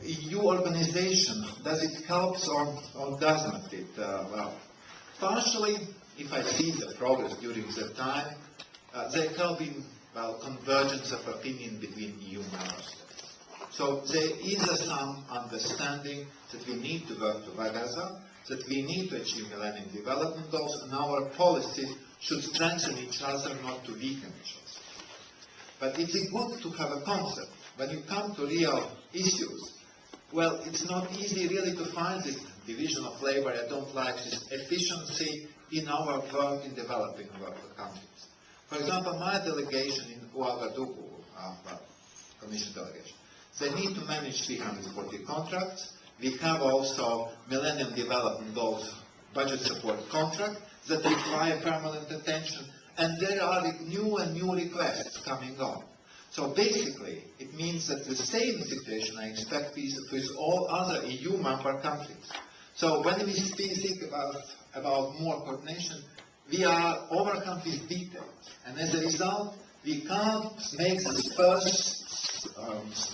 EU organization, does it help or doesn't it? Well, partially, if I see the progress during the time, there have been, well, convergence of opinion between EU member states. So there is some understanding that we need to work together, that we need to achieve Millennium Development Goals, and our policies should strengthen each other, not to weaken each other. But it's good to have a concept. When you come to real issues, well, it's not easy really to find this division of labor. I don't like this efficiency in our work in developing world countries. For example, my delegation in Ouagadougou, Commission delegation, they need to manage 340 contracts. We have also Millennium Development Goals budget support contract that require permanent attention, and there are new and new requests coming on. So basically, it means that the same situation I expect with all other EU member countries. So when we speak about more coordination, we are overcome with details, and as a result, we can't make this first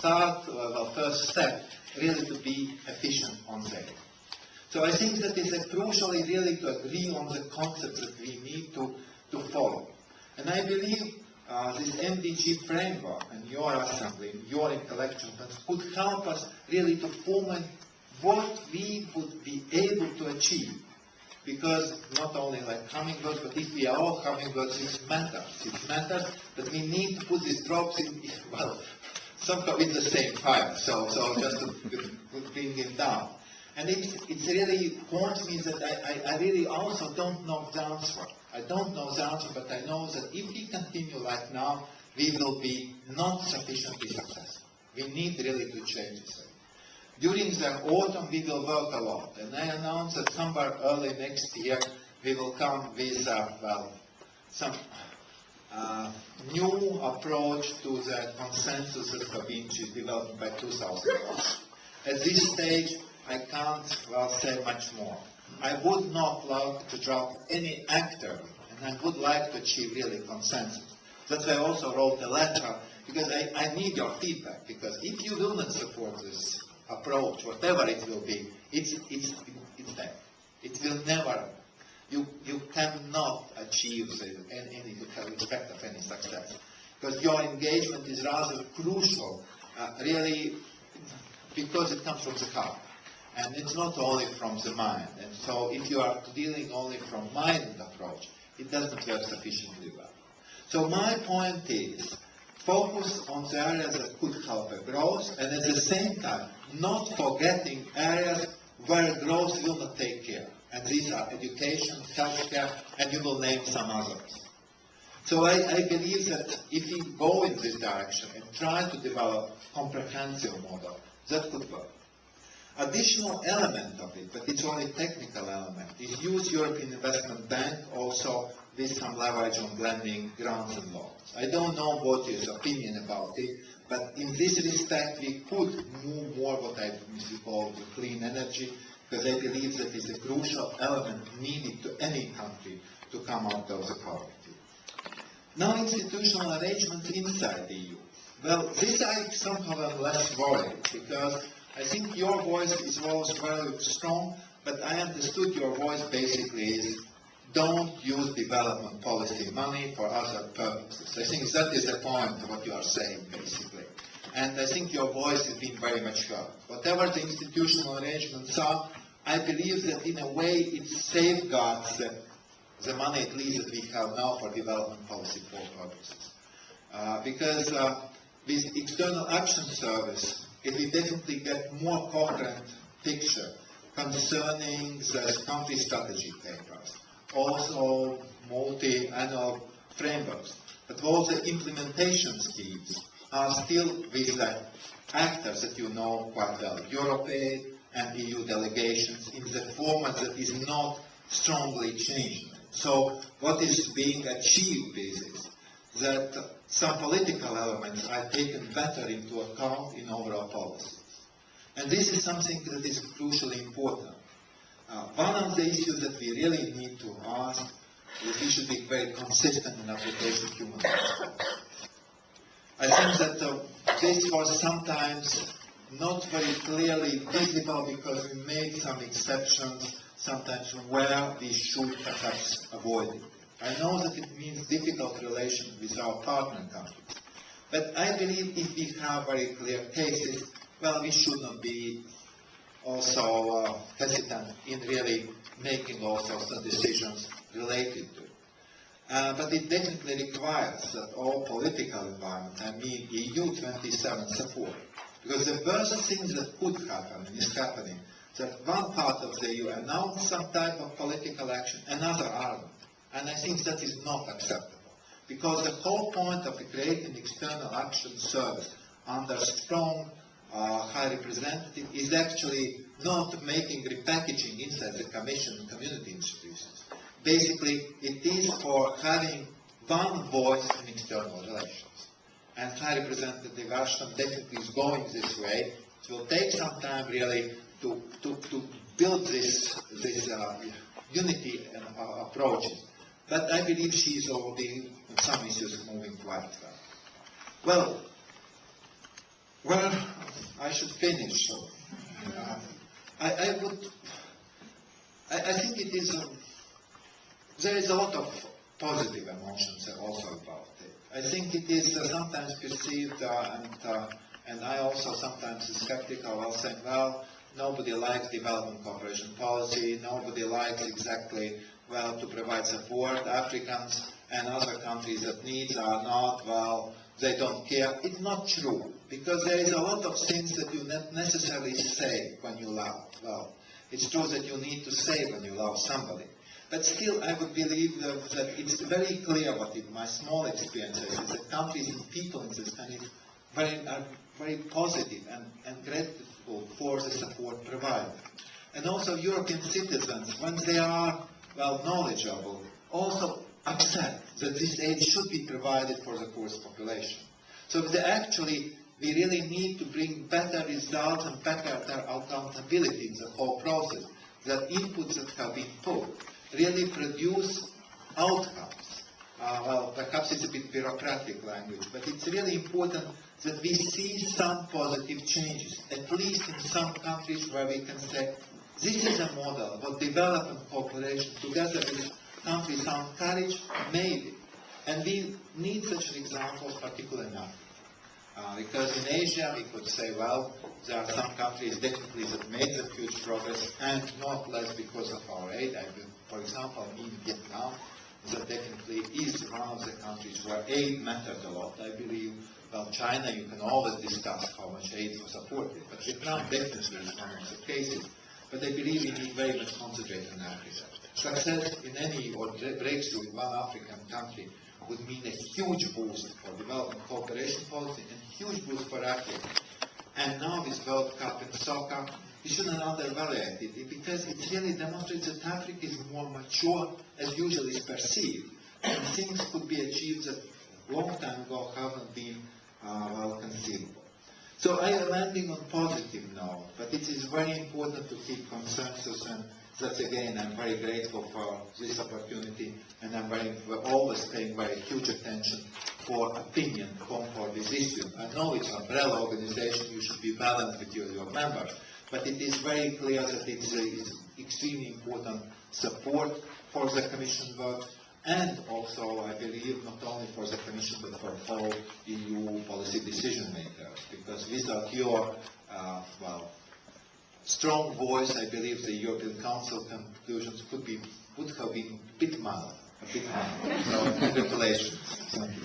first step really to be efficient on that. So I think that it's crucially really to agree on the concepts that we need to follow. And I believe this MDG framework and your assembly, your intellectual could help us really to formulate what we would be able to achieve. Because not only like hummingbirds, but if we are all hummingbirds, it matters. It matters that we need to put these drops in, well, somehow in the same fire. So just to bring it down. And it's really haunts me that I really also don't know the answer. I don't know the answer, but I know that if we continue like now, we will be not sufficiently successful. We need really to change this. During the autumn, we will work a lot, and I announced that somewhere early next year, we will come with some new approach to the consensus that have been developed by 2001. At this stage, I can't say much more. I would not like to drop any actor, and I would like to achieve really consensus. That's why I also wrote a letter, because I need your feedback, because if you will not support this approach, whatever it will be, it's dead. It will never, you cannot achieve any respect of any success. Because your engagement is rather crucial, really, because it comes from the heart. And it's not only from the mind. And so if you are dealing only from mind approach, it doesn't work sufficiently well. So my point is, focus on the areas that could help a growth, and at the same time, not forgetting areas where growth will not take care. And these are education, healthcare, and you will name some others. So I believe that if we go in this direction and try to develop a comprehensive model, that could work. Additional element of it, but it's only technical element, is use European Investment Bank also with some leverage on blending grants and loans. I don't know what is opinion about it, but in this respect we could move more what I call the clean energy, because I believe that is a crucial element needed to any country to come out of the poverty. Now institutional arrangements inside the EU. Well, this I somehow am less worried, because I think your voice was very strong, but I understood your voice basically is don't use development policy money for other purposes. I think that is the point of what you are saying basically. And I think your voice has been very much heard. Whatever the institutional arrangements are, I believe that in a way it safeguards the money at least that we have now for development policy purposes. Because with External Action Service, if we definitely get more coherent picture concerning the country strategy papers, also multi-annual frameworks, but all the implementation schemes are still with the actors that you know quite well, European and EU delegations, in the format that is not strongly changing. So what is being achieved is that some political elements are taken better into account in overall policies. And this is something that is crucially important. One of the issues that we really need to ask is we should be very consistent in application of human rights. I think that this was sometimes not very clearly visible because we made some exceptions sometimes where we should perhaps avoid it. I know that it means difficult relations with our partner countries. But I believe if we have very clear cases, well, we should not be also hesitant in really making also some decisions related to it. But it definitely requires that all political environment, I mean EU 27 support. Because the worst things that could happen and is happening, that one part of the EU announced some type of political action, another aren't. And I think that is not acceptable. Because the whole point of creating external action service under strong high representative is actually not making repackaging inside the Commission and community institutions. Basically, it is for having one voice in external relations. And High Representative Ashton definitely is going this way. It will take some time really to build this unity and approaches. But I believe she is already on some issues moving quite well. Well, I should finish. So, I think it is, there is a lot of positive emotions also about it. I think it is sometimes perceived, and I also sometimes is skeptical, I'll say, well, nobody likes development cooperation policy, nobody likes exactly, well, to provide support. Africans and other countries that needs are not, well, they don't care. It's not true, because there is a lot of things that you not necessarily say when you love. Well, it's true that you need to say when you love somebody. But still, I would believe that it's very clear what in my small experiences is that countries and people in this country are very positive and grateful for the support provided. And also European citizens, when they are, well, knowledgeable, also accept that this aid should be provided for the poorest population. So we really need to bring better results and better accountability in the whole process, that inputs that have been put really produce outcomes. Well, perhaps it's a bit bureaucratic language, but it's really important that we see some positive changes, at least in some countries where we can say, this is a model of development cooperation together with countries on courage made it. And we need such examples, particularly in Africa. Because in Asia, we could say, well, there are some countries definitely that made the huge progress, and not less because of our aid. For example, in Vietnam, that definitely is one of the countries where aid mattered a lot. I believe, well, China, you can always discuss how much aid was supported, but Vietnam definitely is one of the cases. But I believe we need very much concentrate on Africa. Success in any or breakthrough in one African country would mean a huge boost for development cooperation policy and huge boost for Africa. And now this World Cup in soccer, we shouldn't undervalue it because it really demonstrates that Africa is more mature as usually is perceived. And things could be achieved that a long time ago haven't been well conceivable. So I am landing on positive note, but it is very important to keep consensus, and that's again, I'm very grateful for this opportunity, and I'm always paying very huge attention for opinion for this issue. I know it's an umbrella organization, you should be balanced with your members, but it is very clear that it's extremely important support for the Commission work, and also, I believe, not only for the Commission, but for all EU policy decision makers, because without your, strong voice, I believe the European Council conclusions would have been a bit mild. So, congratulations. Thank you.